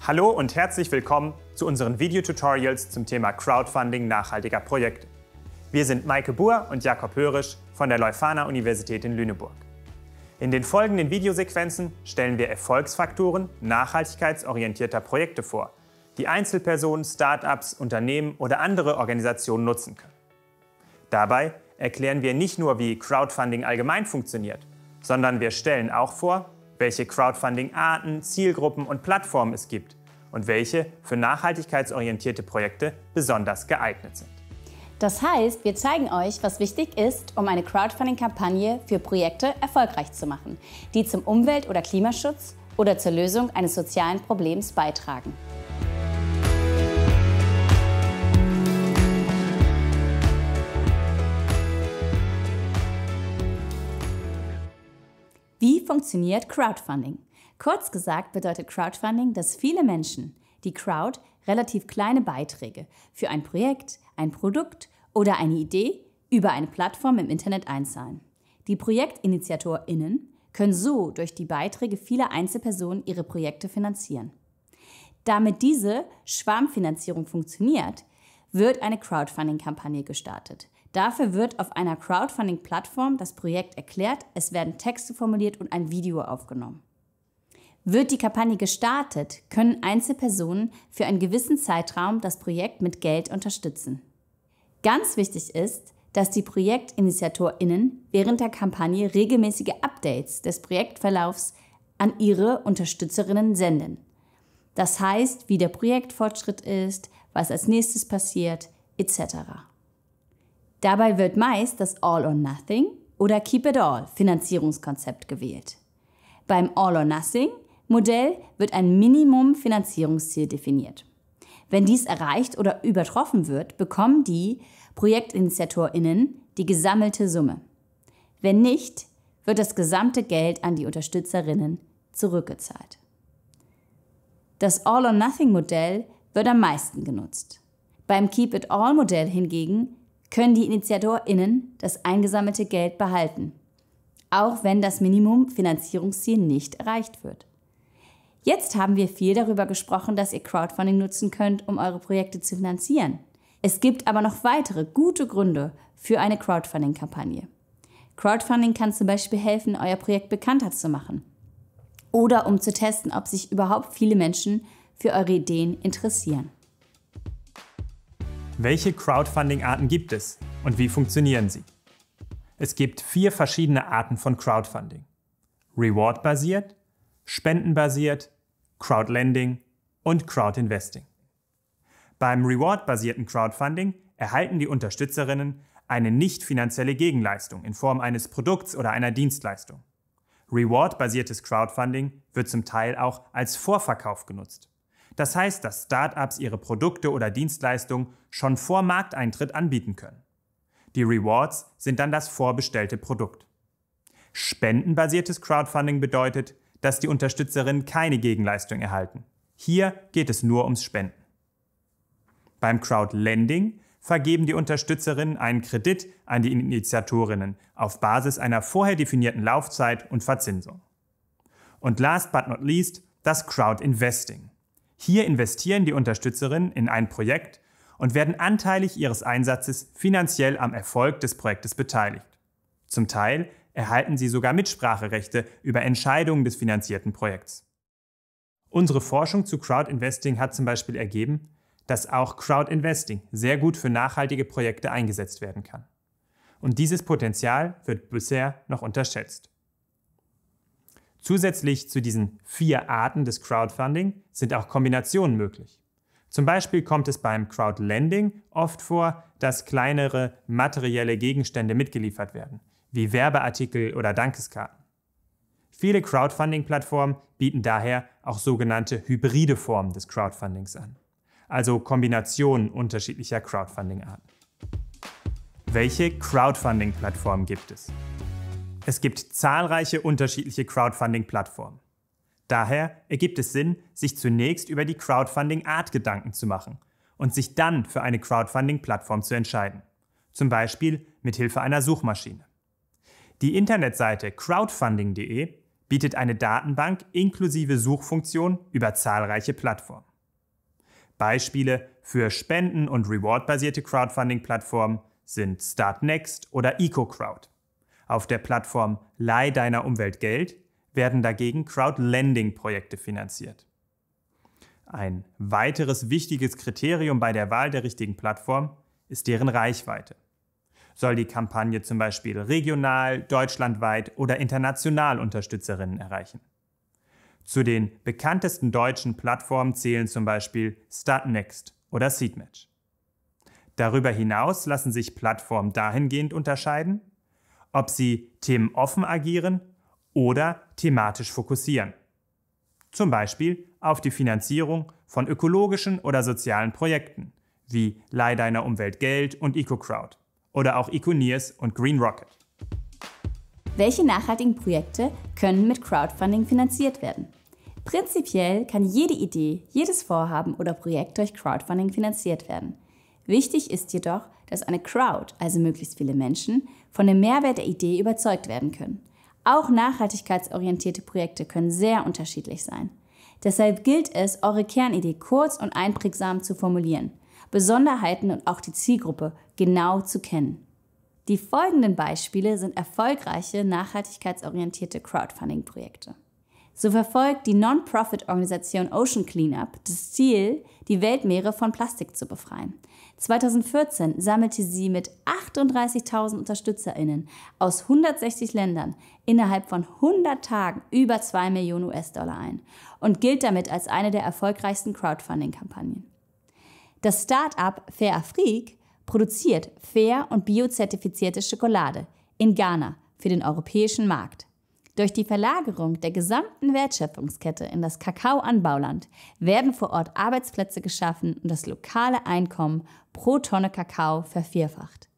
Hallo und herzlich willkommen zu unseren Videotutorials zum Thema Crowdfunding nachhaltiger Projekte. Wir sind Maike Buhr und Jakob Hörisch von der Leuphana-Universität in Lüneburg. In den folgenden Videosequenzen stellen wir Erfolgsfaktoren nachhaltigkeitsorientierter Projekte vor, die Einzelpersonen, Start-ups, Unternehmen oder andere Organisationen nutzen können. Dabei erklären wir nicht nur, wie Crowdfunding allgemein funktioniert, sondern wir stellen auch vor, welche Crowdfunding-Arten, Zielgruppen und Plattformen es gibt und welche für nachhaltigkeitsorientierte Projekte besonders geeignet sind. Das heißt, wir zeigen euch, was wichtig ist, um eine Crowdfunding-Kampagne für Projekte erfolgreich zu machen, die zum Umwelt- oder Klimaschutz oder zur Lösung eines sozialen Problems beitragen. Wie funktioniert Crowdfunding? Kurz gesagt bedeutet Crowdfunding, dass viele Menschen die Crowd relativ kleine Beiträge für ein Projekt, ein Produkt oder eine Idee über eine Plattform im Internet einzahlen. Die ProjektinitiatorInnen können so durch die Beiträge vieler Einzelpersonen ihre Projekte finanzieren. Damit diese Schwarmfinanzierung funktioniert, wird eine Crowdfunding-Kampagne gestartet. Dafür wird auf einer Crowdfunding-Plattform das Projekt erklärt, es werden Texte formuliert und ein Video aufgenommen. Wird die Kampagne gestartet, können Einzelpersonen für einen gewissen Zeitraum das Projekt mit Geld unterstützen. Ganz wichtig ist, dass die ProjektinitiatorInnen während der Kampagne regelmäßige Updates des Projektverlaufs an ihre UnterstützerInnen senden. Das heißt, wie der Projektfortschritt ist, was als nächstes passiert, etc. Dabei wird meist das All-or-Nothing oder Keep-it-all-Finanzierungskonzept gewählt. Beim All-or-Nothing-Modell wird ein Minimum-Finanzierungsziel definiert. Wenn dies erreicht oder übertroffen wird, bekommen die ProjektinitiatorInnen die gesammelte Summe. Wenn nicht, wird das gesamte Geld an die UnterstützerInnen zurückgezahlt. Das All-or-Nothing-Modell wird am meisten genutzt. Beim Keep-it-all-Modell hingegen können die InitiatorInnen das eingesammelte Geld behalten, auch wenn das Minimum-Finanzierungsziel nicht erreicht wird. Jetzt haben wir viel darüber gesprochen, dass ihr Crowdfunding nutzen könnt, um eure Projekte zu finanzieren. Es gibt aber noch weitere gute Gründe für eine Crowdfunding-Kampagne. Crowdfunding kann zum Beispiel helfen, euer Projekt bekannter zu machen oder um zu testen, ob sich überhaupt viele Menschen für eure Ideen interessieren. Welche Crowdfunding-Arten gibt es und wie funktionieren sie? Es gibt 4 verschiedene Arten von Crowdfunding: Reward-basiert, spendenbasiert, Crowdlending und Crowdinvesting. Beim Reward-basierten Crowdfunding erhalten die Unterstützerinnen eine nicht finanzielle Gegenleistung in Form eines Produkts oder einer Dienstleistung. Reward-basiertes Crowdfunding wird zum Teil auch als Vorverkauf genutzt. Das heißt, dass Startups ihre Produkte oder Dienstleistungen schon vor Markteintritt anbieten können. Die Rewards sind dann das vorbestellte Produkt. Spendenbasiertes Crowdfunding bedeutet, dass die Unterstützerinnen keine Gegenleistung erhalten. Hier geht es nur ums Spenden. Beim Crowdlending vergeben die Unterstützerinnen einen Kredit an die Initiatorinnen auf Basis einer vorher definierten Laufzeit und Verzinsung. Und last but not least das Crowdinvesting. Hier investieren die Unterstützerinnen in ein Projekt und werden anteilig ihres Einsatzes finanziell am Erfolg des Projektes beteiligt. Zum Teil erhalten sie sogar Mitspracherechte über Entscheidungen des finanzierten Projekts. Unsere Forschung zu Crowdinvesting hat zum Beispiel ergeben, dass auch Crowdinvesting sehr gut für nachhaltige Projekte eingesetzt werden kann. Und dieses Potenzial wird bisher noch unterschätzt. Zusätzlich zu diesen 4 Arten des Crowdfunding sind auch Kombinationen möglich. Zum Beispiel kommt es beim Crowdlending oft vor, dass kleinere materielle Gegenstände mitgeliefert werden, wie Werbeartikel oder Dankeskarten. Viele Crowdfunding-Plattformen bieten daher auch sogenannte hybride Formen des Crowdfundings an, also Kombinationen unterschiedlicher Crowdfunding-Arten. Welche Crowdfunding-Plattformen gibt es? Es gibt zahlreiche unterschiedliche Crowdfunding-Plattformen. Daher ergibt es Sinn, sich zunächst über die Crowdfunding-Art Gedanken zu machen und sich dann für eine Crowdfunding-Plattform zu entscheiden. Zum Beispiel mit Hilfe einer Suchmaschine. Die Internetseite crowdfunding.de bietet eine Datenbank inklusive Suchfunktion über zahlreiche Plattformen. Beispiele für spenden- und reward-basierte Crowdfunding-Plattformen sind Startnext oder EcoCrowd. Auf der Plattform Leih deiner Umwelt Geld werden dagegen Crowdlending-Projekte finanziert. Ein weiteres wichtiges Kriterium bei der Wahl der richtigen Plattform ist deren Reichweite. Soll die Kampagne zum Beispiel regional, deutschlandweit oder international Unterstützerinnen erreichen? Zu den bekanntesten deutschen Plattformen zählen zum Beispiel Startnext oder Seedmatch. Darüber hinaus lassen sich Plattformen dahingehend unterscheiden, ob sie themenoffen agieren oder thematisch fokussieren. Zum Beispiel auf die Finanzierung von ökologischen oder sozialen Projekten wie Leih deiner Umwelt Geld und EcoCrowd oder auch Econeers und Green Rocket. Welche nachhaltigen Projekte können mit Crowdfunding finanziert werden? Prinzipiell kann jede Idee, jedes Vorhaben oder Projekt durch Crowdfunding finanziert werden. Wichtig ist jedoch, dass eine Crowd, also möglichst viele Menschen, von dem Mehrwert der Idee überzeugt werden können. Auch nachhaltigkeitsorientierte Projekte können sehr unterschiedlich sein. Deshalb gilt es, eure Kernidee kurz und einprägsam zu formulieren, Besonderheiten und auch die Zielgruppe genau zu kennen. Die folgenden Beispiele sind erfolgreiche nachhaltigkeitsorientierte Crowdfunding-Projekte. So verfolgt die Non-Profit-Organisation Ocean Cleanup das Ziel, die Weltmeere von Plastik zu befreien. 2014 sammelte sie mit 38.000 UnterstützerInnen aus 160 Ländern innerhalb von 100 Tagen über 2 Millionen US-Dollar ein und gilt damit als eine der erfolgreichsten Crowdfunding-Kampagnen. Das Start-up Fair Afrique produziert fair und biozertifizierte Schokolade in Ghana für den europäischen Markt. Durch die Verlagerung der gesamten Wertschöpfungskette in das Kakaoanbauland werden vor Ort Arbeitsplätze geschaffen und das lokale Einkommen pro Tonne Kakao vervierfacht.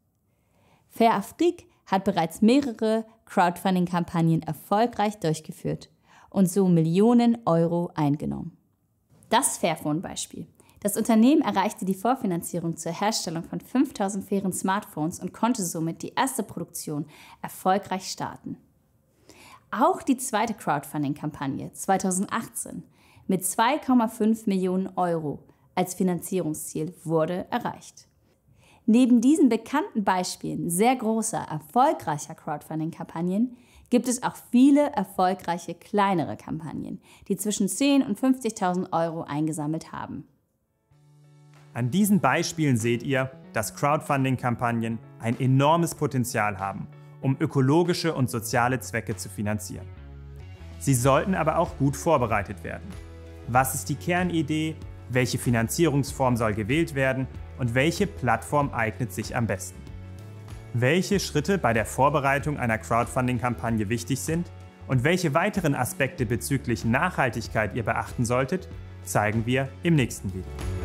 Fair Afrique hat bereits mehrere Crowdfunding-Kampagnen erfolgreich durchgeführt und so Millionen Euro eingenommen. Das Fairphone-Beispiel. Das Unternehmen erreichte die Vorfinanzierung zur Herstellung von 5000 fairen Smartphones und konnte somit die erste Produktion erfolgreich starten. Auch die zweite Crowdfunding-Kampagne 2018 mit 2,5 Millionen Euro als Finanzierungsziel wurde erreicht. Neben diesen bekannten Beispielen sehr großer, erfolgreicher Crowdfunding-Kampagnen gibt es auch viele erfolgreiche kleinere Kampagnen, die zwischen 10.000 und 50.000 Euro eingesammelt haben. An diesen Beispielen seht ihr, dass Crowdfunding-Kampagnen ein enormes Potenzial haben, um ökologische und soziale Zwecke zu finanzieren. Sie sollten aber auch gut vorbereitet werden. Was ist die Kernidee? Welche Finanzierungsform soll gewählt werden? Und welche Plattform eignet sich am besten? Welche Schritte bei der Vorbereitung einer Crowdfunding-Kampagne wichtig sind und welche weiteren Aspekte bezüglich Nachhaltigkeit ihr beachten solltet, zeigen wir im nächsten Video.